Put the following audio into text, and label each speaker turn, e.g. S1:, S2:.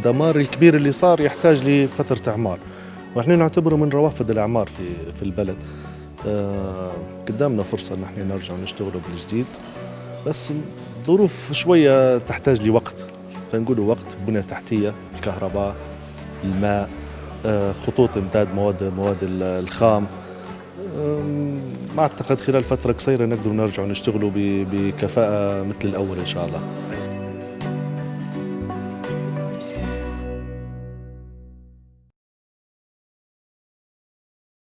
S1: الدمار الكبير اللي صار يحتاج لفترة إعمار، ونحن نعتبره من روافد الإعمار في البلد. قدامنا فرصة إن احنا نرجع نشتغله بالجديد، بس ظروف شوية تحتاج لوقت، خلينا نقول وقت، بنية تحتية، الكهرباء، الماء، خطوط إمداد مواد الخام. ما أعتقد خلال فترة قصيرة نقدر نرجع نشتغله بكفاءة مثل الأول إن شاء الله.